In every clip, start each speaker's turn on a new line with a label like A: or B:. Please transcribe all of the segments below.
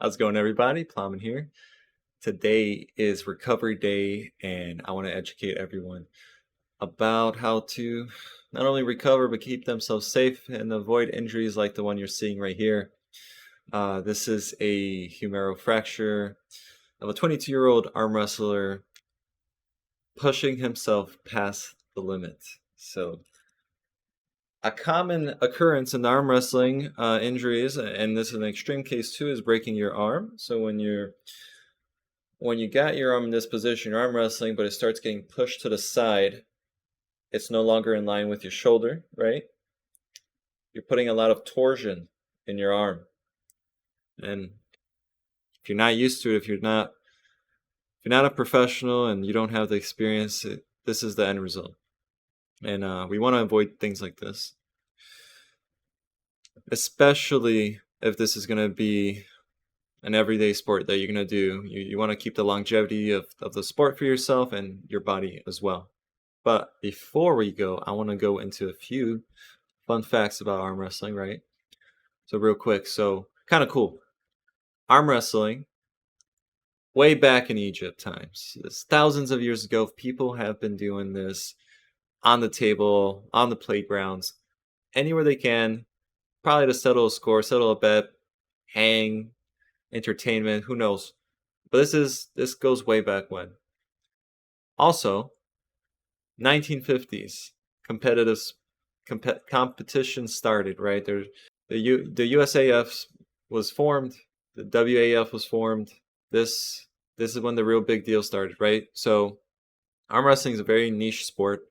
A: How's it going, everybody? Plowman here. Today is recovery day, and I want to educate everyone about how to not only recover but keep themselves safe and avoid injuries like the one you're seeing right here. This is a humeral fracture of a 22-year-old arm wrestler pushing himself past the limit. So, a common occurrence in arm wrestling injuries, and this is an extreme case too, is breaking your arm. So when you got your arm in this position, you're arm wrestling, but it starts getting pushed to the side, it's no longer in line with your shoulder, right? You're putting a lot of torsion in your arm. And if you're not used to it, if you're not a professional and you don't have the experience, this is the end result. And we want to avoid things like this, especially if this is going to be an everyday sport that you're going to do. You want to keep the longevity of the sport for yourself and your body as well. But before we go, I want to go into a few fun facts about arm wrestling, right? So real quick, so kind of cool. Arm wrestling, way back in Egypt times, thousands of years ago, people have been doing this on the table, on the playgrounds, anywhere they can, probably to settle a score, settle a bet, hang, entertainment, who knows. But this goes way back when. Also, 1950s, competition started, right? The USAF was formed, the WAF was formed. This is when the real big deal started, right? So arm wrestling is a very niche sport.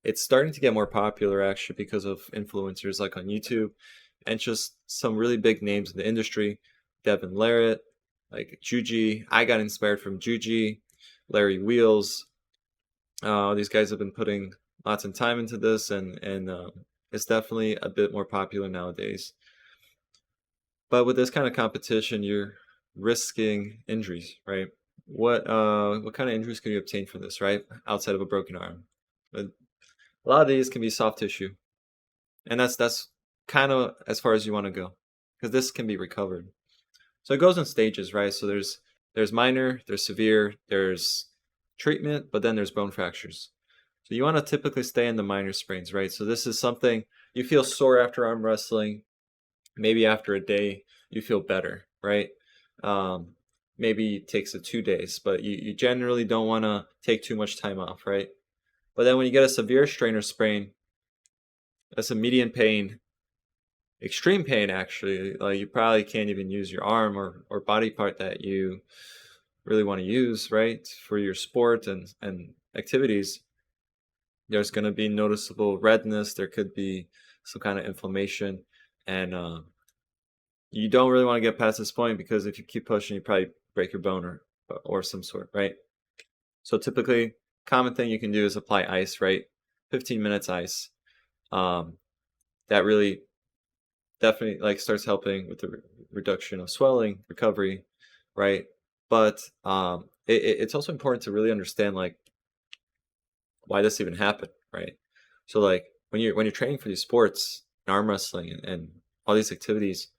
A: It's starting to get more popular actually because of influencers like on YouTube and just some really big names in the industry. Devin Larratt, like Juji. I got inspired from Juji, Larry Wheels. These guys have been putting lots of time into this, and it's definitely a bit more popular nowadays. But with this kind of competition, you're risking injuries, right? What kind of injuries can you obtain from this, right? Outside of a broken arm, but a lot of these can be soft tissue, and that's kind of as far as you want to go, because this can be recovered. So it goes in stages, right? So there's minor, there's severe, there's treatment, but then there's bone fractures. So you want to typically stay in the minor sprains, right? So this is something you feel sore after arm wrestling. Maybe after a day you feel better, right? Maybe it takes 2 days, but you generally don't want to take too much time off, right? But then when you get a severe strain or sprain, that's a medium pain, extreme pain actually. Like you probably can't even use your arm or body part that you really want to use, right, for your sport and activities. There's going to be noticeable redness. There could be some kind of inflammation, and you don't really want to get past this point because if you keep pushing, you probably break your bone or some sort, right? So typically, common thing you can do is apply ice, right? 15 minutes ice. That really definitely like starts helping with the reduction of swelling, recovery, right? But it's also important to really understand like why this even happened, right? So like when you're training for these sports, arm wrestling and all these activities,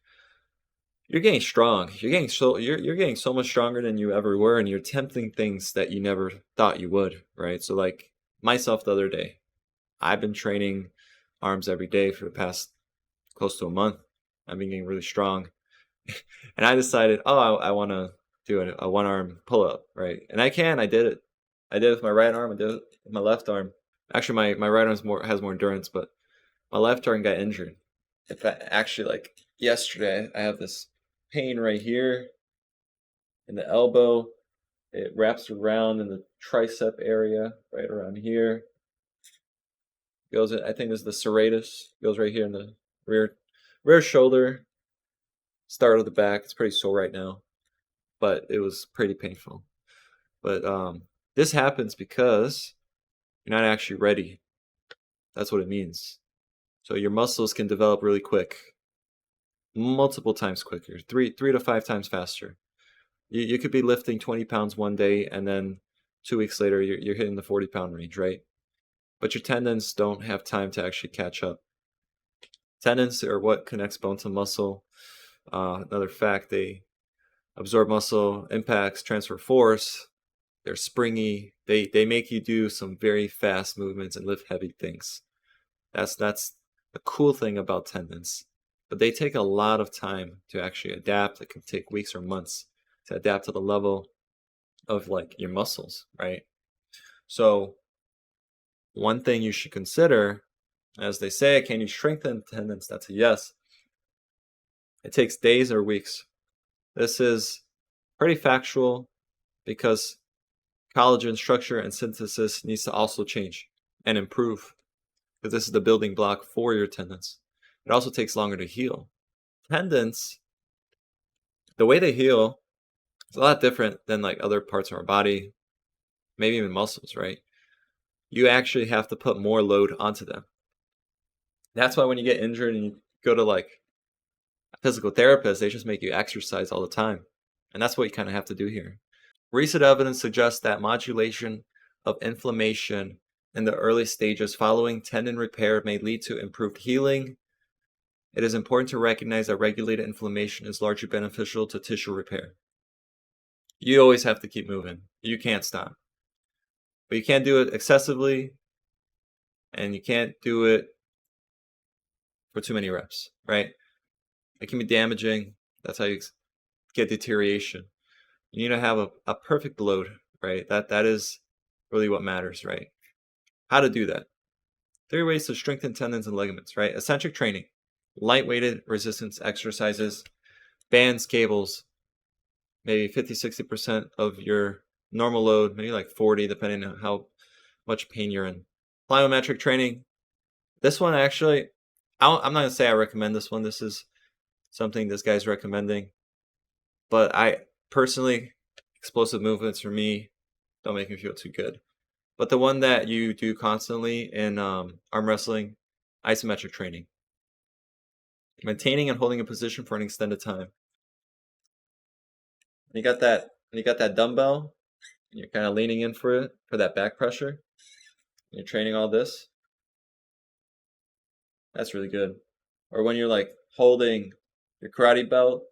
A: you're getting strong. You're getting so much stronger than you ever were, and you're attempting things that you never thought you would, right? So like myself the other day, I've been training arms every day for the past close to a month. I've been getting really strong, and I decided, oh, I want to do a one arm pull up, right? And I did it. I did it with my right arm. I did it with my left arm. Actually, my right arm has more endurance, but my left arm got injured. In fact, actually, like yesterday, I have this pain right here in the elbow. It wraps around in the tricep area, right around here. Goes, I think this is the serratus. Goes right here in the rear shoulder, start of the back. It's pretty sore right now, but it was pretty painful. But this happens because you're not actually ready. That's what it means. So your muscles can develop really quick, multiple times quicker, three to five times faster. You could be lifting 20 pounds one day, and then 2 weeks later, you're hitting the 40-pound range, right? But your tendons don't have time to actually catch up. Tendons are what connects bone to muscle. Another fact, they absorb muscle impacts, transfer force. They're springy. They make you do some very fast movements and lift heavy things. That's the cool thing about tendons. But they take a lot of time to actually adapt. It can take weeks or months to adapt to the level of like your muscles, right? So one thing you should consider, as they say, can you strengthen tendons? That's a yes. It takes days or weeks. This is pretty factual because collagen structure and synthesis needs to also change and improve because this is the building block for your tendons. It also takes longer to heal. Tendons, the way they heal is a lot different than like other parts of our body, maybe even muscles, right? You actually have to put more load onto them. That's why when you get injured and you go to like a physical therapist, they just make you exercise all the time. And that's what you kind of have to do here. Recent evidence suggests that modulation of inflammation in the early stages following tendon repair may lead to improved healing. It is important to recognize that regulated inflammation is largely beneficial to tissue repair. You always have to keep moving. You can't stop. But you can't do it excessively, and you can't do it for too many reps, right? It can be damaging. That's how you get deterioration. You need to have a perfect load, right? That is really what matters, right? How to do that. 3 ways to strengthen tendons and ligaments, right? Eccentric training, light-weighted resistance exercises, bands, cables, maybe 50-60% of your normal load, maybe like 40, depending on how much pain you're in. Plyometric training. This one actually, I'm not going to say I recommend this one. This is something this guy's recommending. But I personally, explosive movements for me don't make me feel too good. But the one that you do constantly in arm wrestling, isometric training. Maintaining and holding a position for an extended time. You got that dumbbell, and you're kind of leaning in for it, for that back pressure. You're training all this. That's really good. Or when you're like holding your karate belt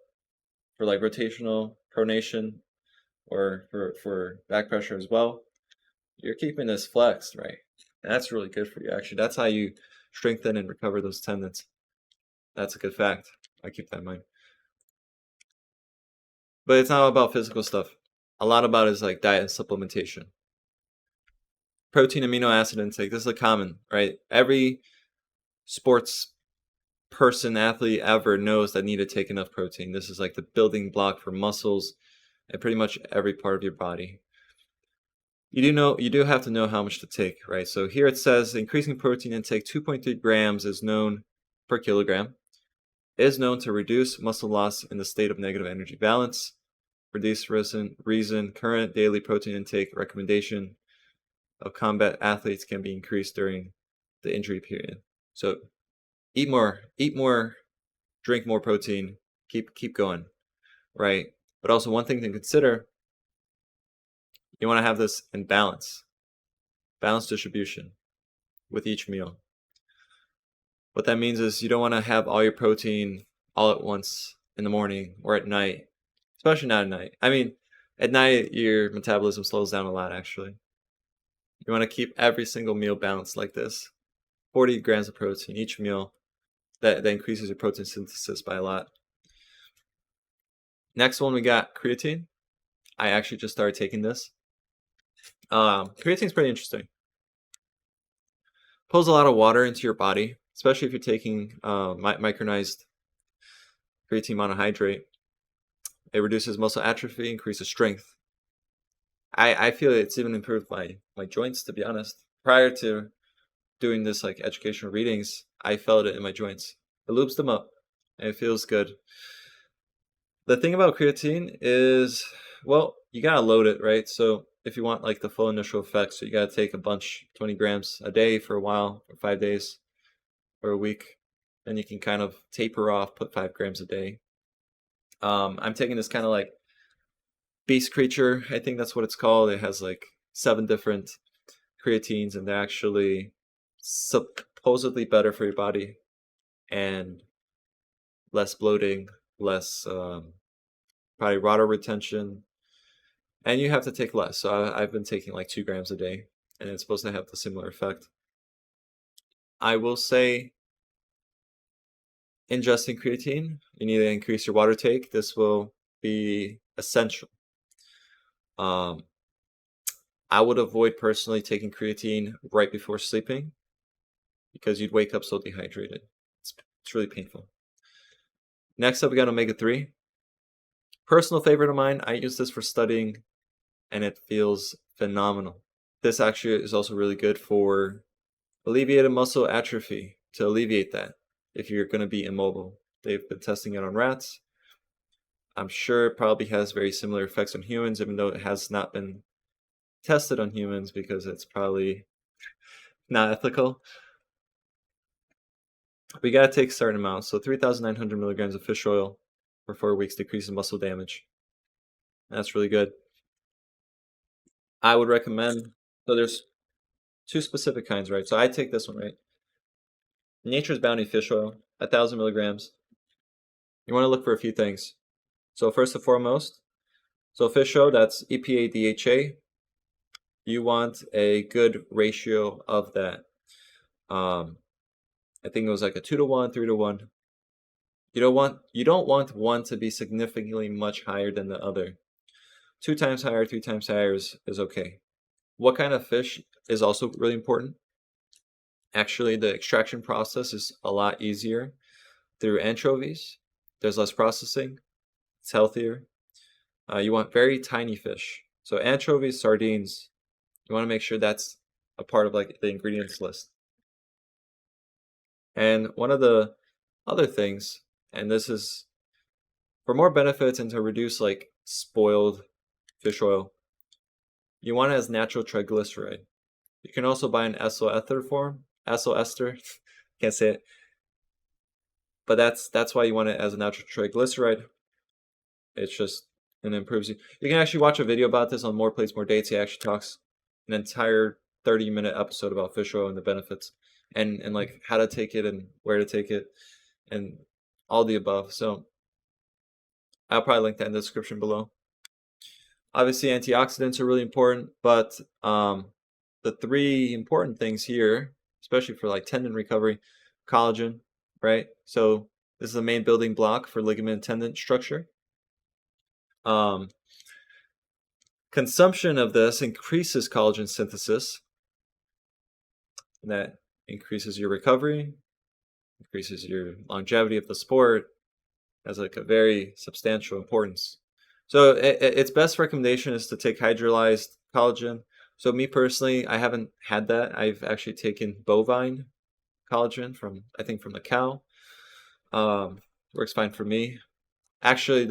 A: for like rotational pronation or for back pressure as well, you're keeping this flexed, right? That's really good for you, actually. That's how you strengthen and recover those tendons. That's a good fact. I keep that in mind. But it's not all about physical stuff. A lot about it is like diet and supplementation. Protein, amino acid intake. This is a common, right? Every sports person, athlete ever knows that need to take enough protein. This is like the building block for muscles and pretty much every part of your body. You do have to know how much to take, right? So here it says increasing protein intake 2.3 grams is known per kilogram is known to reduce muscle loss in the state of negative energy balance. For this reason, current daily protein intake recommendation of combat athletes can be increased during the injury period. So eat more, drink more protein, keep going, right? But also one thing to consider, you want to have this in balanced distribution with each meal. What that means is you don't want to have all your protein all at once in the morning or at night, especially not at night. I mean, at night, your metabolism slows down a lot, actually. You want to keep every single meal balanced like this. 40 grams of protein each meal. That increases your protein synthesis by a lot. Next one, we got creatine. I actually just started taking this. Creatine is pretty interesting. Pulls a lot of water into your body, especially if you're taking micronized creatine monohydrate. It reduces muscle atrophy, increases strength. I feel it's even improved my joints, to be honest. Prior to doing this like educational readings, I felt it in my joints. It lubes them up and it feels good. The thing about creatine is, well, you gotta load it, right? So if you want like the full initial effects, so you gotta take a bunch, 20 grams a day for a while, or 5 days, or a week. Then you can kind of taper off, put 5 grams a day. I'm taking this kind of like beast creature, I think that's what it's called. It has like 7 different creatines, and they're actually supposedly better for your body and less bloating, less probably water retention, and you have to take less. So I've been taking like 2 grams a day, and it's supposed to have the similar effect. I will say ingesting creatine, you need to increase your water take. This will be essential. I would avoid personally taking creatine right before sleeping because you'd wake up so dehydrated. It's really painful. Next up, we got omega-3. Personal favorite of mine, I use this for studying, and it feels phenomenal. This actually is also really good for alleviated muscle atrophy, to alleviate that if you're going to be immobile. They've been testing it on rats. I'm sure it probably has very similar effects on humans, even though it has not been tested on humans because it's probably not ethical. We got to take a certain amount. So 3,900 milligrams of fish oil for 4 weeks decreases muscle damage. That's really good. I would recommend, so there's 2 specific kinds, right? So I take this one, right? Nature's Bounty fish oil, 1,000 milligrams. You want to look for a few things. So first and foremost, so fish oil, that's EPA, DHA. You want a good ratio of that. I think it was like a 2-to-1, 3-to-1. You don't want one to be significantly much higher than the other. 2 times higher, 3 times higher is okay. What kind of fish is also really important. Actually, the extraction process is a lot easier through anchovies. There's less processing. It's healthier. You want very tiny fish. So anchovies, sardines, you want to make sure that's a part of like the ingredients list. And one of the other things, and this is for more benefits and to reduce like spoiled fish oil, you want it as natural triglyceride. You can also buy an ethyl ester form, ethyl ester, can't say it, but that's why you want it as a natural triglyceride. It's just, and it improves you. You can actually watch a video about this on More Plates, More Dates. He actually talks an entire 30-minute episode about fish oil and the benefits and like how to take it and where to take it and all the above. So I'll probably link that in the description below. Obviously, antioxidants are really important, but the 3 important things here, especially for like tendon recovery, collagen, right? So this is the main building block for ligament and tendon structure. Consumption of this increases collagen synthesis, and that increases your recovery, increases your longevity of the sport, has like a very substantial importance. So its best recommendation is to take hydrolyzed collagen. So me personally, I haven't had that. I've actually taken bovine collagen from, I think, from the cow. Works fine for me. Actually,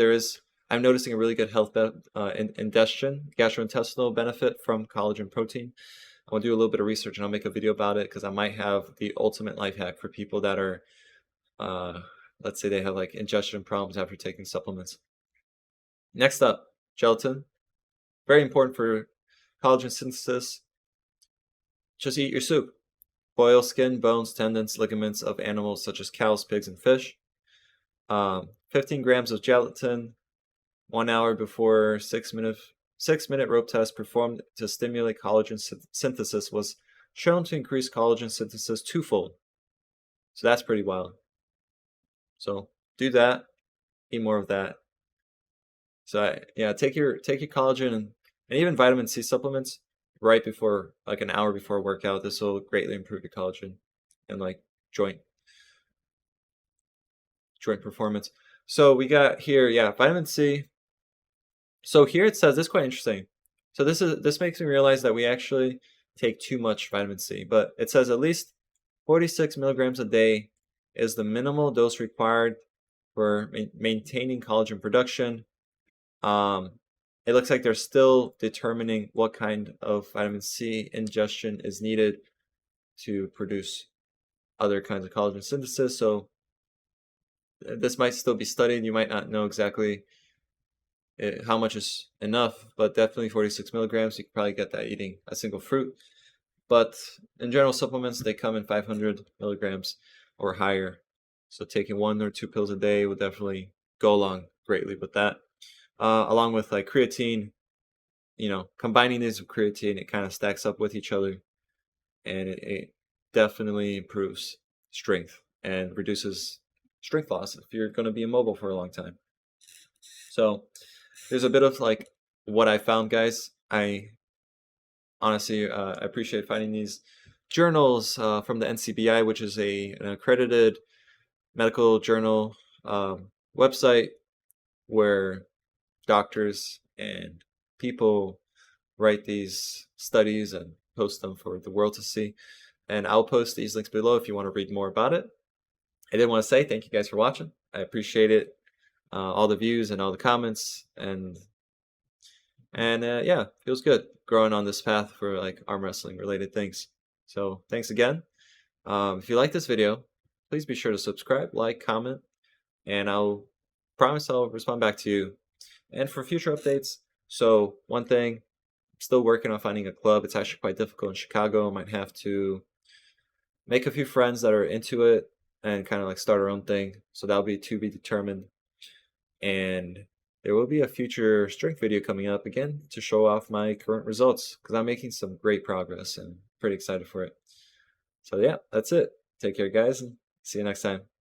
A: I'm noticing a really good health ingestion, gastrointestinal benefit from collagen protein. I want to do a little bit of research and I'll make a video about it because I might have the ultimate life hack for people that are, let's say they have like ingestion problems after taking supplements. Next up, gelatin. Very important for collagen synthesis. Just eat your soup. Boil skin, bones, tendons, ligaments of animals such as cows, pigs, and fish. 15 grams of gelatin, 1 hour before 6-minute rope test performed to stimulate collagen synthesis was shown to increase collagen synthesis 2-fold. So that's pretty wild. So do that. Eat more of that. So yeah, take your collagen and even vitamin C supplements right before, like an hour before a workout. This will greatly improve your collagen and like joint performance. So we got here, yeah, vitamin C. So here it says, this is quite interesting. So this makes me realize that we actually take too much vitamin C, but it says at least 46 milligrams a day is the minimal dose required for maintaining collagen production. It looks like they're still determining what kind of vitamin C ingestion is needed to produce other kinds of collagen synthesis. So this might still be studied. You might not know exactly how much is enough, but definitely 46 milligrams. You could probably get that eating a single fruit. But in general, supplements, they come in 500 milligrams or higher. So taking 1 or 2 pills a day would definitely go along greatly with that. along with like creatine. Combining these with creatine, it kind of stacks up with each other, and it definitely improves strength and reduces strength loss if you're going to be immobile for a long time. So there's a bit of like what I found, guys. I honestly I appreciate finding these journals from the NCBI, which is an accredited medical journal website where doctors and people write these studies and post them for the world to see. And I'll post these links below if you want to read more about it. I did want to say thank you guys for watching. I appreciate it, all the views and all the comments, and yeah, feels good growing on this path for like arm wrestling related things. So thanks again. If you like this video, please be sure to subscribe, like, comment, and I'll promise I'll respond back to you. And for future updates, so one thing, I'm still working on finding a club. It's actually quite difficult in Chicago. I might have to make a few friends that are into it and kind of like start our own thing. So that'll be to be determined. And there will be a future strength video coming up again to show off my current results because I'm making some great progress and pretty excited for it. So yeah, that's it. Take care, guys, and see you next time.